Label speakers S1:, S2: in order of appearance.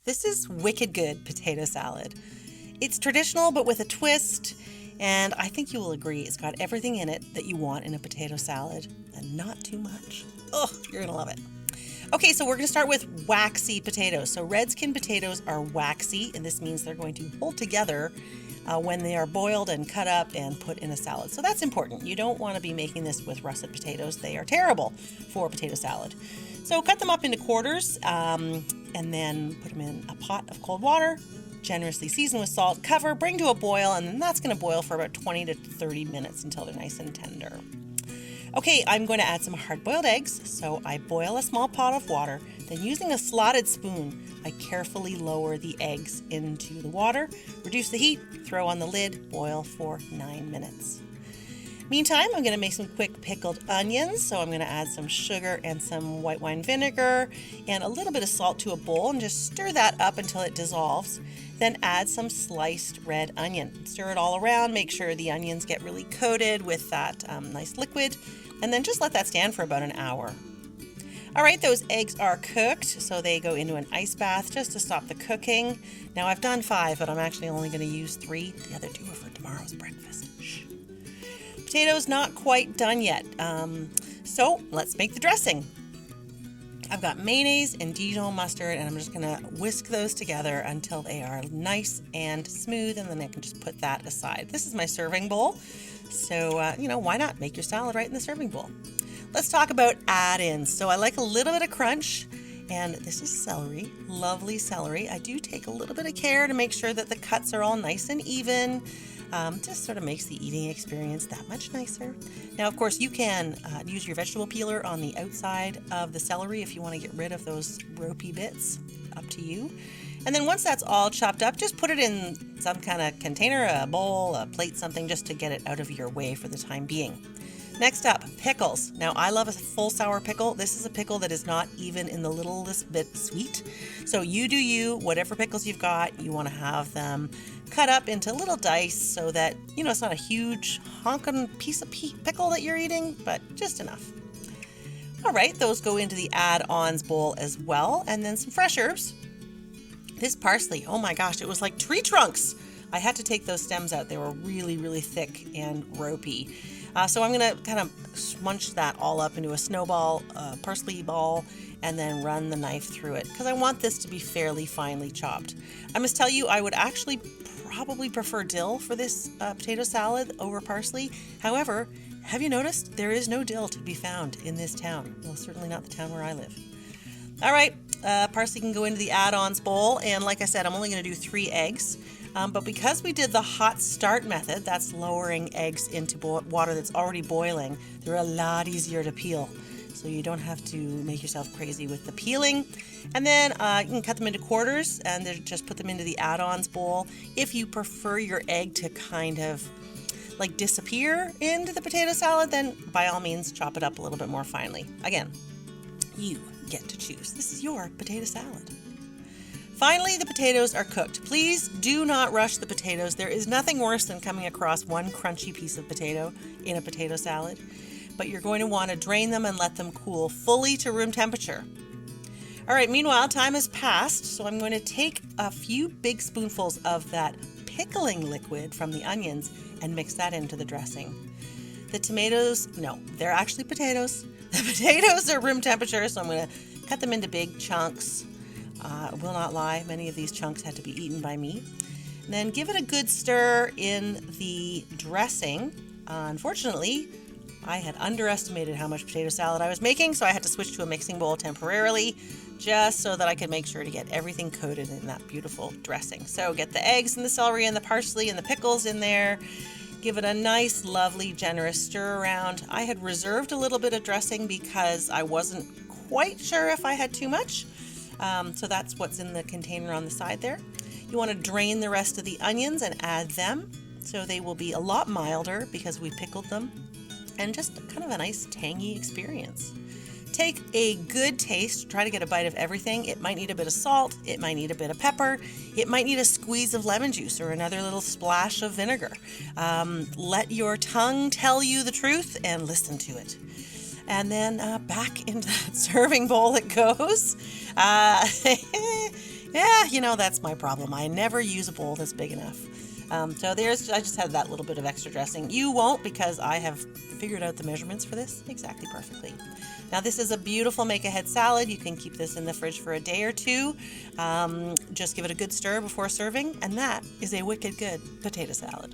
S1: This is wicked good potato salad. It's traditional but with a twist, and I think you will agree it's got everything in it that you want in a potato salad, and not too much. Oh, you're gonna love it. Okay, so we're gonna start with waxy potatoes. So red skin potatoes are waxy, and this means they're going to hold together when they are boiled and cut up and put in a salad. So that's important. You don't want to be making this with russet potatoes. They are terrible for potato salad. So cut them up into quarters and then put them in a pot of cold water, generously season with salt, cover, bring to a boil, and then that's going to boil for about 20 to 30 minutes until they're nice and tender. Okay, I'm going to add some hard-boiled eggs. So I boil a small pot of water, then using a slotted spoon, I carefully lower the eggs into the water, reduce the heat, throw on the lid, boil for 9 minutes. Meantime, I'm going to make some quick pickled onions. So I'm going to add some sugar and some white wine vinegar and a little bit of salt to a bowl and just stir that up until it dissolves. Then add some sliced red onion. Stir it all around, make sure the onions get really coated with that nice liquid, and then just let that stand for about an hour. All right, those eggs are cooked, so they go into an ice bath just to stop the cooking. Now I've done 5, but I'm actually only going to use 3. The other 2 are for tomorrow's breakfast. Shh. Potatoes not quite done yet, so let's make the dressing. I've got mayonnaise and Dijon mustard, and I'm just going to whisk those together until they are nice and smooth, and then I can just put that aside. This is my serving bowl, so why not make your salad right in the serving bowl? Let's talk about add-ins. So I like a little bit of crunch, and this is celery, lovely celery. I do take a little bit of care to make sure that the cuts are all nice and even. Just sort of makes the eating experience that much nicer. Now, of course, you can use your vegetable peeler on the outside of the celery if you want to get rid of those ropey bits. Up to you. And then once that's all chopped up, just put it in some kind of container, a bowl, a plate, something, just to get it out of your way for the time being. Next up, pickles. Now, I love a full sour pickle. This is a pickle that is not even in the littlest bit sweet. So you do you, whatever pickles you've got, you want to have them cut up into little dice so that, it's not a huge honking piece of pickle that you're eating, but just enough. All right, those go into the add-ons bowl as well. And then some fresh herbs. This parsley, oh my gosh, it was like tree trunks. I had to take those stems out. They were really, really thick and ropey. So I'm going to kind of munch that all up into a snowball, parsley ball, and then run the knife through it because I want this to be fairly finely chopped. I must tell you, I would actually probably prefer dill for this potato salad over parsley. However, have you noticed there is no dill to be found in this town? Well, certainly not the town where I live. All right, parsley can go into the add-ons bowl, and like I said, I'm only going to do 3 eggs. But because we did the hot start method, that's lowering eggs into water that's already boiling, they're a lot easier to peel. So you don't have to make yourself crazy with the peeling. And then you can cut them into quarters and then just put them into the add-ons bowl. If you prefer your egg to kind of like disappear into the potato salad, then by all means chop it up a little bit more finely. Again, you get to choose. This is your potato salad. Finally, the potatoes are cooked. Please do not rush the potatoes. There is nothing worse than coming across one crunchy piece of potato in a potato salad, but you're going to want to drain them and let them cool fully to room temperature. All right, meanwhile, time has passed, so I'm going to take a few big spoonfuls of that pickling liquid from the onions and mix that into the dressing. The tomatoes, no, they're actually potatoes. The potatoes are room temperature, so I'm going to cut them into big chunks. I will not lie, many of these chunks had to be eaten by me. And then give it a good stir in the dressing. Unfortunately, I had underestimated how much potato salad I was making, so I had to switch to a mixing bowl temporarily, just so that I could make sure to get everything coated in that beautiful dressing. So get the eggs and the celery and the parsley and the pickles in there. Give it a nice, lovely, generous stir around. I had reserved a little bit of dressing because I wasn't quite sure if I had too much. So that's what's in the container on the side there. You want to drain the rest of the onions and add them. So they will be a lot milder because we pickled them. And just kind of a nice tangy experience. Take a good taste, try to get a bite of everything. It might need a bit of salt, it might need a bit of pepper, it might need a squeeze of lemon juice or another little splash of vinegar. Let your tongue tell you the truth and listen to it. And then back into that serving bowl it goes. Yeah, that's my problem. I never use a bowl that's big enough. So I just had that little bit of extra dressing. You won't, because I have figured out the measurements for this exactly perfectly. Now, this is a beautiful make-ahead salad. You can keep this in the fridge for a day or two. Just give it a good stir before serving, and that is a wicked good potato salad.